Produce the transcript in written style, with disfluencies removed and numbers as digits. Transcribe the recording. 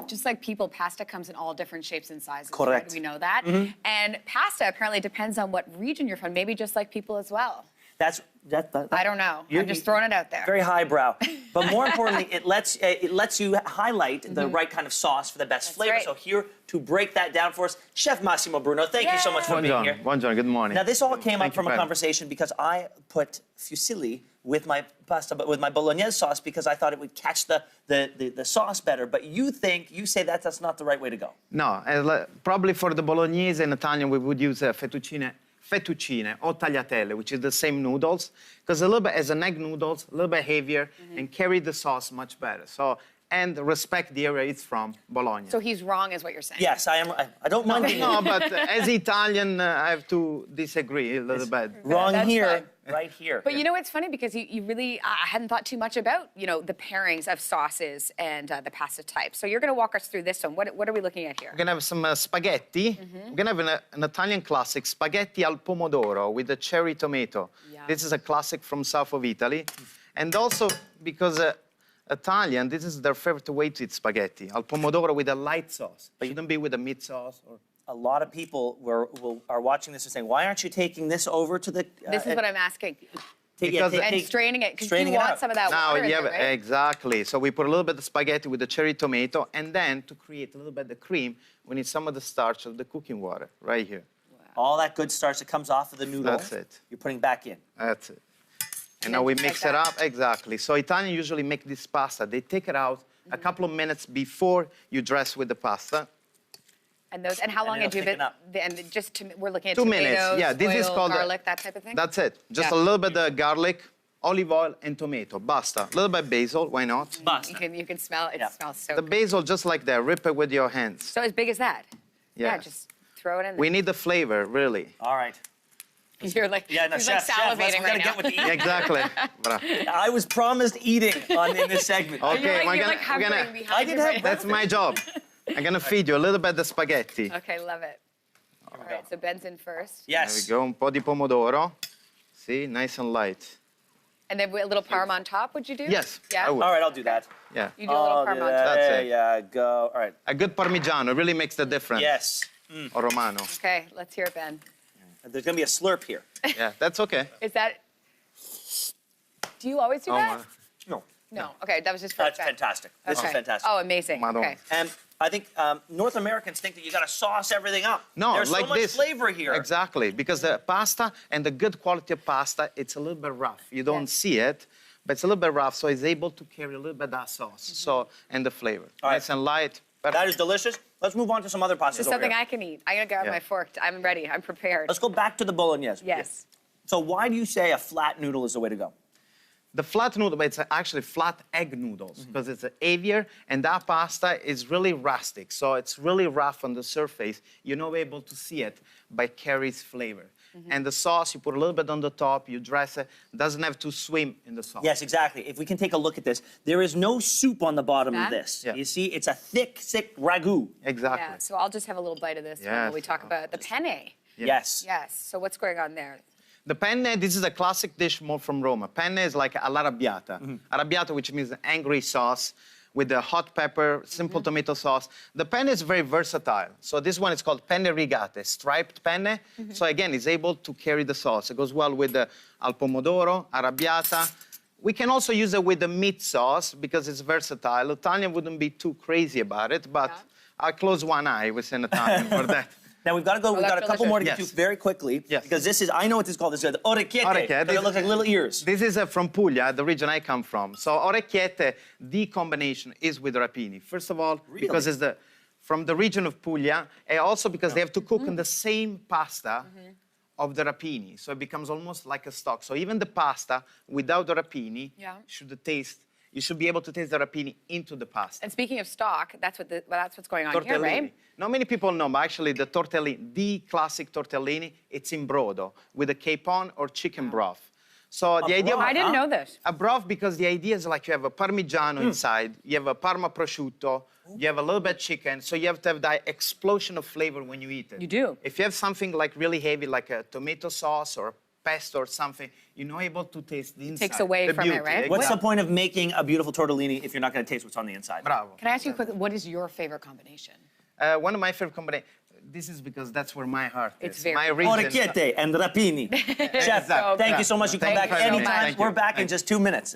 Just like people, pasta comes in all different shapes and sizes. Correct. Right? We know that. And pasta apparently depends on what region you're from, maybe just like people as well. I don't know. I'm just throwing it out there. Very highbrow. But more importantly, it lets you highlight the right kind of sauce for the best flavor. right. So here to break that down for us, Chef Massimo Bruno, thank you so much for being here. Buongiorno, good morning. Now, this all came up from a Fred. conversation because I put fusilli with my pasta, but with my bolognese sauce because I thought it would catch the sauce better. But you say that's not the right way to go. No, probably for the bolognese in Italian, we would use fettuccine or tagliatelle, which is the same noodles, because a little bit as an egg noodles, a little bit heavier, and carry the sauce much better. So, and respect the area it's from, Bologna. So he's wrong, is what you're saying? Yes, I am. I don't mind being No, but as Italian, I have to disagree a little bit. wrong That's here, fine. right here. But you know, it's funny because you really, I hadn't thought too much about, the pairings of sauces and the pasta types. So you're going to walk us through this one. What are we looking at here? We're going to have some spaghetti. We're going to have an Italian classic, spaghetti al pomodoro with a cherry tomato. Yum. This is a classic from south of Italy. And also because Italian, this is their favorite way to eat spaghetti, al pomodoro with a light sauce. But shouldn't be with a meat sauce. Or... A lot of people are watching this and saying, why aren't you taking this over to the... This is what I'm asking. Because Straining it, because you want some of that water in there, right? Exactly. So we put a little bit of spaghetti with the cherry tomato, and then to create a little bit of the cream, we need some of the starch of the cooking water right here. Wow. All that good starch that comes off of the noodle. That's it. You're putting back in. That's it. And now we mix it up, exactly. So Italians usually make this pasta. They take it out a couple of minutes before you dress with the pasta. And how long it'll did you thicken up. and we're looking at 2 tomatoes, minutes. Yeah, this oil, is called garlic, that type of thing? That's it. Just a little bit of garlic, olive oil, and tomato. Basta. A little bit basil, why not? Basta. You can smell it. It smells so The good. basil just like that. Rip it with your hands. So as big as that? Yeah. Yeah, just throw it in there. We need the flavor, really. All right. You're like, Yeah, no, he's chef, like salivating we gotta right get now. with the eating. Exactly. Bra. I was promised eating in this segment. Okay, You're like hovering behind I didn't you have right That's my job. I'm gonna feed you a little bit of spaghetti. now. Okay, love it. All right, so Ben's in first. Yes. There we go, un po' di pomodoro. See, nice and light. And then a little parm on top, would you do? Yes, Yeah? I would. All right, I'll do that. Yeah. You do a little parm on top. That's There it. you go. All right. A good Parmigiano really makes the difference. Yes. Or Romano. Okay, let's hear it, Ben. There's going to be a slurp here. Yeah, that's okay. Is that... Do you always do that? No. No. Okay, that was just for That's Ben. fantastic. This is Okay. fantastic. Oh, amazing. Madonna. Okay. And I think North Americans think that you got to sauce everything up. No, There's like so much this. flavor here. Exactly, because the pasta and the good quality of pasta, it's a little bit rough. You don't see it, but it's a little bit rough, so it's able to carry a little bit of that sauce. So, and the flavor. All right. Nice and light. That is delicious. Let's move on to some other pastas This is over something here. I can eat. I'm going to grab Yeah. my fork. I'm ready. I'm prepared. Let's go back to the bolognese. Yes. So why do you say a flat noodle is the way to go? The flat noodle, but it's actually flat egg noodles because it's heavier, and that pasta is really rustic. So it's really rough on the surface. You're not able to see it, but it carries flavor. And the sauce, you put a little bit on the top, you dress it. Doesn't have to swim in the sauce. Yes, exactly. If we can take a look at this, there is no soup on the bottom of this. Yeah. You see, it's a thick ragu. Exactly. Yeah, so I'll just have a little bite of this Yes. while we talk about the penne. Yes. Yes. So what's going on there? The penne, this is a classic dish more from Roma. Penne is like all'arrabbiata. Arrabbiata, which means angry sauce with the hot pepper, simple tomato sauce. The penne is very versatile. So this one is called penne rigate, striped penne. So again, it's able to carry the sauce. It goes well with the al pomodoro, arrabbiata. We can also use it with the meat sauce because it's versatile. Italian wouldn't be too crazy about it, but I'll close one eye with an Italian for that. Now we've got to go. We've got a couple more to get to Yes. very quickly. Yes. Because this is, I know what this is called. This is the orecchiette. Orecchiette. They look like little ears. This is from Puglia, the region I come from. So orecchiette, the combination is with rapini. First of all, because it's from the region of Puglia, and also because they have to cook in the same pasta of the rapini. So it becomes almost like a stock. So even the pasta without the rapini you should be able to taste the rapini into the pasta. And speaking of stock, that's what's going on here, right? Not many people know, but actually the tortellini, the classic tortellini, it's in brodo with a capon or chicken broth. So the idea I didn't know this. A broth, because the idea is like you have a Parmigiano inside, you have a Parma prosciutto, you have a little bit chicken, so you have to have that explosion of flavor when you eat it. You do. If you have something like really heavy, like a tomato sauce or pesto or something, you're not able to taste the inside. Takes away the from it, beauty. right? What's the Exactly. point of making a beautiful tortellini if you're not going to taste what's on the inside? Bravo. Can I ask you quickly, what is your favorite combination? One of my favorite combinations. This is because that's where my heart is. It's very my good. region. Orecchiette and rapini. Chef, Exactly. thank you so much. You come Thank back you very much. anytime. Thank We're you. back in Thank just 2 minutes.